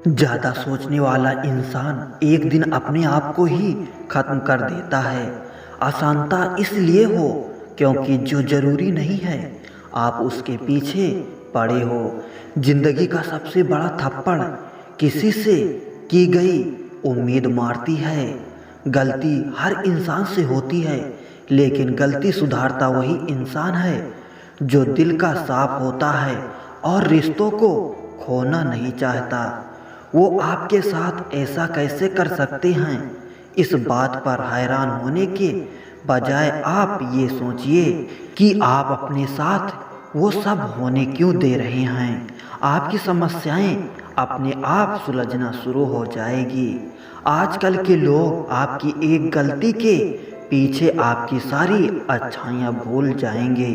ज्यादा सोचने वाला इंसान एक दिन अपने आप को ही खत्म कर देता है। आसानता इसलिए हो क्योंकि जो जरूरी नहीं है आप उसके पीछे पड़े हो। जिंदगी का सबसे बड़ा थप्पड़ किसी से की गई उम्मीद मारती है। गलती हर इंसान से होती है, लेकिन गलती सुधारता वही इंसान है जो दिल का साफ होता है और रिश्तों को खोना नहीं चाहता। वो आपके साथ ऐसा कैसे कर सकते हैं, इस बात पर हैरान होने के बजाय आप ये सोचिए कि आप अपने साथ वो सब होने क्यों दे रहे हैं। आपकी समस्याएं अपने आप सुलझना शुरू हो जाएगी। आजकल के लोग आपकी एक गलती के पीछे आपकी सारी अच्छाइयाँ भूल जाएंगे।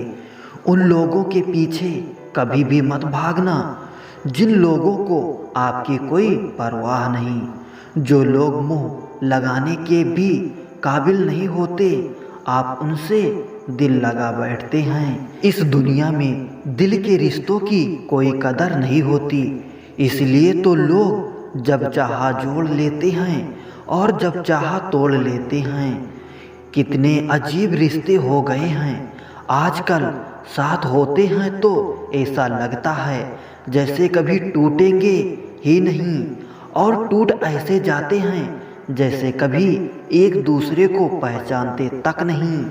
उन लोगों के पीछे कभी भी मत भागना जिन लोगों को आपकी कोई परवाह नहीं, जो लोग मुंह लगाने के भी काबिल नहीं होते, आप उनसे दिल लगा बैठते हैं। इस दुनिया में दिल के रिश्तों की कोई कदर नहीं होती, इसलिए तो लोग जब चाहा जोड़ लेते हैं और जब चाहा तोड़ लेते हैं। कितने अजीब रिश्ते हो गए हैं आजकल। साथ होते हैं तो ऐसा लगता है जैसे कभी टूटेंगे ही नहीं, और टूट ऐसे जाते हैं जैसे कभी एक दूसरे को पहचानते तक नहीं।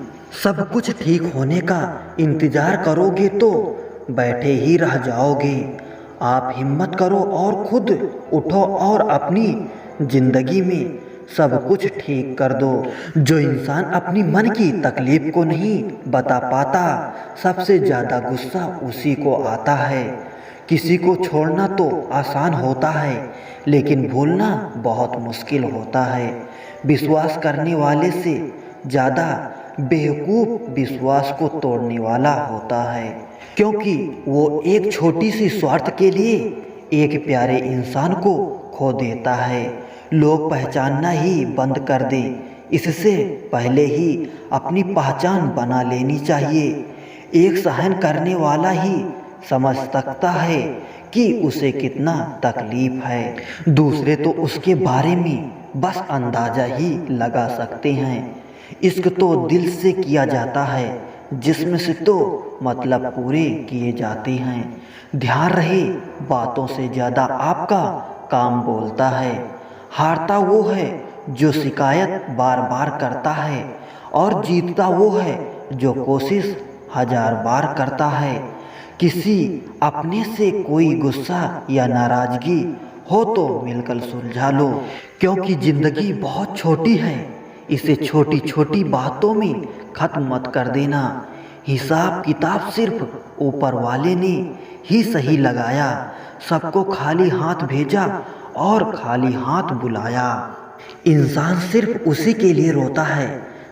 सब कुछ ठीक होने का इंतजार करोगे तो बैठे ही रह जाओगे। आप हिम्मत करो और खुद उठो और अपनी जिंदगी में सब कुछ ठीक कर दो। जो इंसान अपनी मन की तकलीफ को नहीं बता पाता, सबसे ज़्यादा गुस्सा उसी को आता है। किसी को छोड़ना तो आसान होता है, लेकिन भूलना बहुत मुश्किल होता है। विश्वास करने वाले से ज़्यादा बेवकूफ़ विश्वास को तोड़ने वाला होता है, क्योंकि वो एक छोटी सी स्वार्थ के लिए एक प्यारे इंसान को खो देता है। लोग पहचानना ही बंद कर दें, इससे पहले ही अपनी पहचान बना लेनी चाहिए। एक सहन करने वाला ही समझ सकता है कि उसे कितना तकलीफ है। दूसरे तो उसके बारे में बस अंदाजा ही लगा सकते हैं। इश्क तो दिल से किया जाता है, जिस्म से तो मतलब पूरे किए जाते हैं। ध्यान रहे, बातों से ज़्यादा आपका काम बोलता है। हारता वो है जो शिकायत बार बार करता है, और जीतता वो है जो कोशिश 1000 बार करता है। किसी अपने से कोई गुस्सा या नाराज़गी हो तो मिलकर सुलझा लो, क्योंकि ज़िंदगी बहुत छोटी है। इसे छोटी छोटी बातों में ख़त्म मत कर देना। हिसाब किताब सिर्फ ऊपर वाले ने ही सही लगाया। सबको खाली हाथ भेजा और खाली हाथ बुलाया। इंसान सिर्फ उसी के लिए रोता है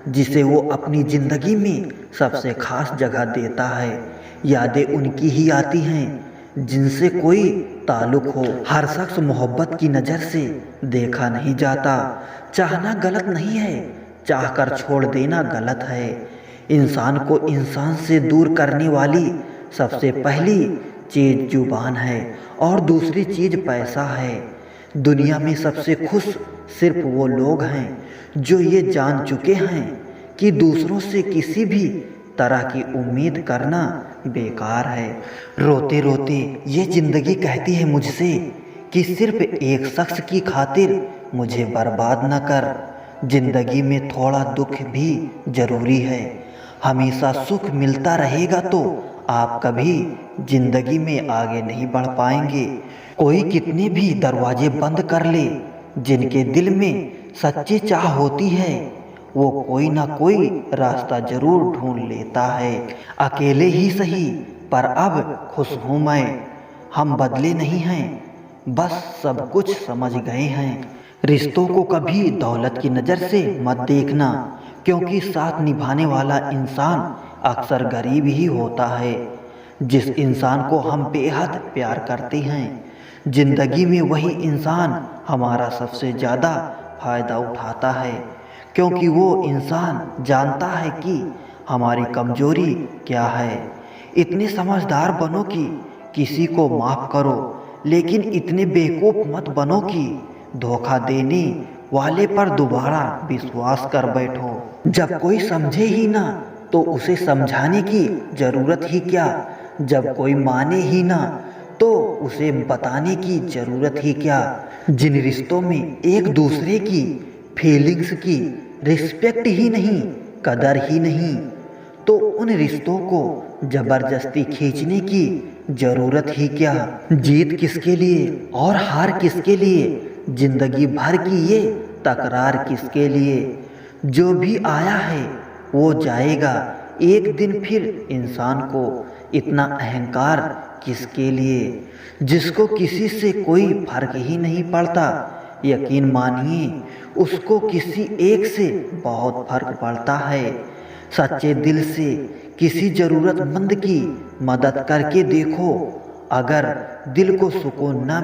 जिसे वो अपनी ज़िंदगी में सबसे खास जगह देता है। यादें उनकी ही आती हैं जिनसे कोई ताल्लुक़ हो। हर शख्स मोहब्बत की नज़र से देखा नहीं जाता। चाहना गलत नहीं है, चाहकर छोड़ देना गलत है। इंसान को इंसान से दूर करने वाली सबसे पहली चीज़ जुबान है, और दूसरी चीज़ पैसा है। दुनिया में सबसे खुश सिर्फ वो लोग हैं जो ये जान चुके हैं कि दूसरों से किसी भी तरह की उम्मीद करना बेकार है। रोते रोते ये ज़िंदगी कहती है मुझसे कि सिर्फ एक शख्स की खातिर मुझे बर्बाद न कर। ज़िंदगी में थोड़ा दुख भी ज़रूरी है। हमेशा सुख मिलता रहेगा तो आप कभी ज़िंदगी में आगे नहीं बढ़ पाएंगे। कोई कितने भी दरवाजे बंद कर ले, जिनके दिल में सच्ची चाह होती है, वो कोई ना कोई रास्ता जरूर ढूंढ लेता है। अकेले ही सही, पर अब खुश हूँ मैं। हम बदले नहीं हैं, बस सब कुछ समझ गए हैं। रिश्तों को कभी दौलत की नज़र से मत देखना, क्योंकि साथ निभाने वाला इंसान अक्सर गरीब ही होता है। जिस इंसान को हम बेहद प्यार करते हैं, ज़िंदगी में वही इंसान हमारा सबसे ज़्यादा फ़ायदा उठाता है, क्योंकि वो इंसान जानता है कि हमारी कमज़ोरी क्या है। इतने समझदार बनो कि किसी को माफ़ करो, लेकिन इतने बेवकूफ़ मत बनो कि धोखा देने वाले पर दोबारा विश्वास कर बैठो। जब कोई समझे ही ना तो उसे समझाने की ज़रूरत ही क्या। जब कोई माने ही ना तो उसे बताने की ज़रूरत ही क्या। जिन रिश्तों में एक दूसरे की फीलिंग्स की रिस्पेक्ट ही नहीं, कदर ही नहीं, तो उन रिश्तों को ज़बरदस्ती खींचने की ज़रूरत ही क्या। जीत किसके लिए और हार किसके लिए, जिंदगी भर की ये तकरार किसके लिए। जो भी आया है वो जाएगा एक दिन, फिर इंसान को इतना अहंकार किसके लिए, जिसको किसी से कोई फर्क ही नहीं पड़ता। यकीन मानिए उसको किसी एक से बहुत फर्क पड़ता है। सच्चे दिल से किसी ज़रूरतमंद की मदद करके देखो, अगर दिल को सुकून न